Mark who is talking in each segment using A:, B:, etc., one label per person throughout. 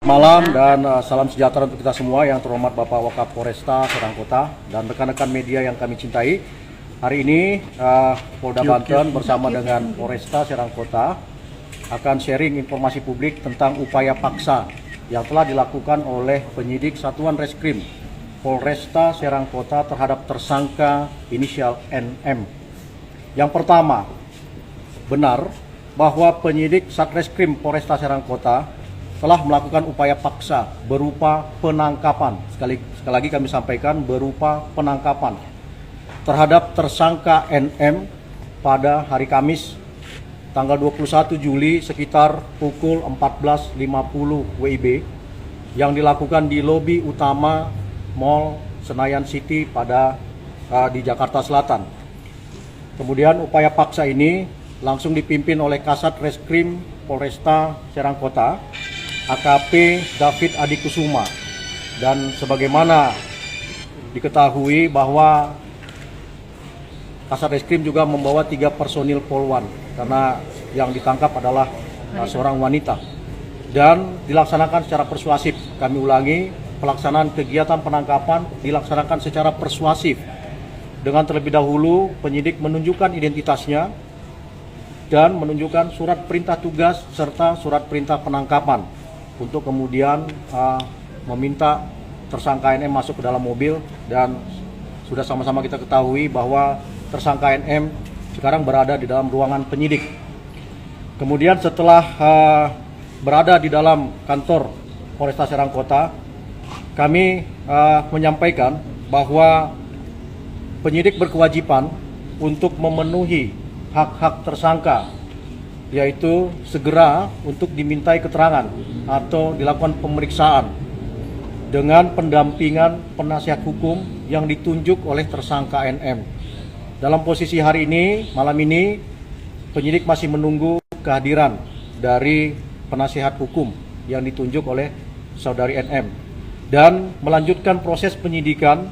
A: Malam dan salam sejahtera untuk kita semua yang terhormat Bapak Wakapolresta Serang Kota dan rekan-rekan media yang kami cintai. Hari ini Polda Banten bersama dengan Polresta Serang Kota akan sharing informasi publik tentang upaya paksa yang telah dilakukan oleh penyidik Satuan Reskrim Polresta Serang Kota terhadap tersangka inisial NM. Yang pertama, benar bahwa penyidik Satreskrim Polresta Serang Kota telah melakukan upaya paksa berupa penangkapan. Sekali lagi kami sampaikan, berupa penangkapan terhadap tersangka NM pada hari Kamis tanggal 21 Juli sekitar pukul 14.50 WIB yang dilakukan di lobi utama Mall Senayan City di Jakarta Selatan. Kemudian upaya paksa ini langsung dipimpin oleh Kasat Reskrim Polresta Serang Kota, AKP David Adi Kusuma, dan sebagaimana diketahui bahwa Kasat Reskrim juga membawa 3 personil Polwan karena yang ditangkap adalah seorang wanita dan dilaksanakan secara persuasif. Kami ulangi, pelaksanaan kegiatan penangkapan dilaksanakan secara persuasif dengan terlebih dahulu penyidik menunjukkan identitasnya dan menunjukkan surat perintah tugas serta surat perintah penangkapan untuk kemudian meminta tersangka NM masuk ke dalam mobil, dan sudah sama-sama kita ketahui bahwa tersangka NM sekarang berada di dalam ruangan penyidik. Kemudian setelah berada di dalam kantor Polresta Serang Kota, kami menyampaikan bahwa penyidik berkewajiban untuk memenuhi hak-hak tersangka, yaitu segera untuk dimintai keterangan atau dilakukan pemeriksaan dengan pendampingan penasihat hukum yang ditunjuk oleh tersangka NM. Dalam posisi hari ini, malam ini, penyidik masih menunggu kehadiran dari penasihat hukum yang ditunjuk oleh saudari NM dan melanjutkan proses penyidikan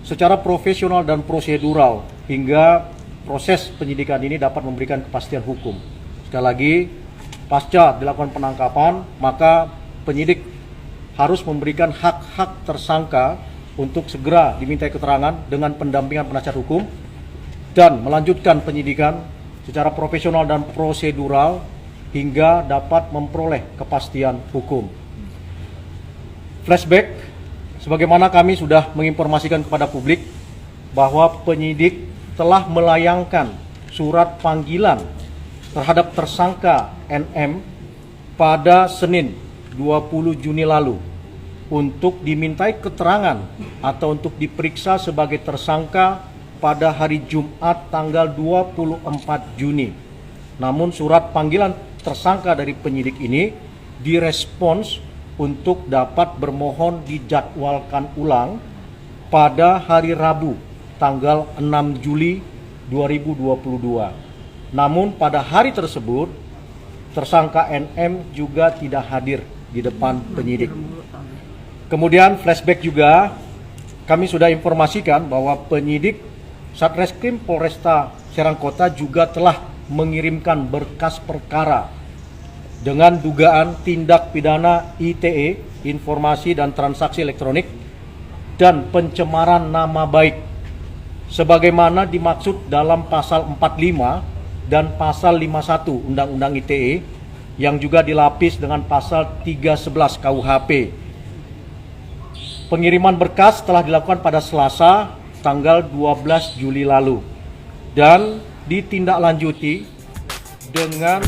A: secara profesional dan prosedural hingga proses penyidikan ini dapat memberikan kepastian hukum. Sekali lagi, pasca dilakukan penangkapan, maka penyidik harus memberikan hak-hak tersangka untuk segera dimintai keterangan dengan pendampingan penasihat hukum dan melanjutkan penyidikan secara profesional dan prosedural hingga dapat memperoleh kepastian hukum. Flashback, sebagaimana kami sudah menginformasikan kepada publik bahwa penyidik telah melayangkan surat panggilan terhadap tersangka NM pada Senin 20 Juni lalu untuk dimintai keterangan atau untuk diperiksa sebagai tersangka pada hari Jumat tanggal 24 Juni. Namun surat panggilan tersangka dari penyidik ini direspons untuk dapat bermohon dijadwalkan ulang pada hari Rabu tanggal 6 Juli 2022. Namun pada hari tersebut tersangka NM juga tidak hadir di depan penyidik. Kemudian flashback juga, kami sudah informasikan bahwa penyidik Satreskrim Polresta Serang Kota juga telah mengirimkan berkas perkara dengan dugaan tindak pidana ITE, informasi dan transaksi elektronik, dan pencemaran nama baik sebagaimana dimaksud dalam pasal 45 dan pasal 51 Undang-Undang ITE yang juga dilapis dengan pasal 311 KUHP. Pengiriman berkas telah dilakukan pada Selasa tanggal 12 Juli lalu dan ditindaklanjuti dengan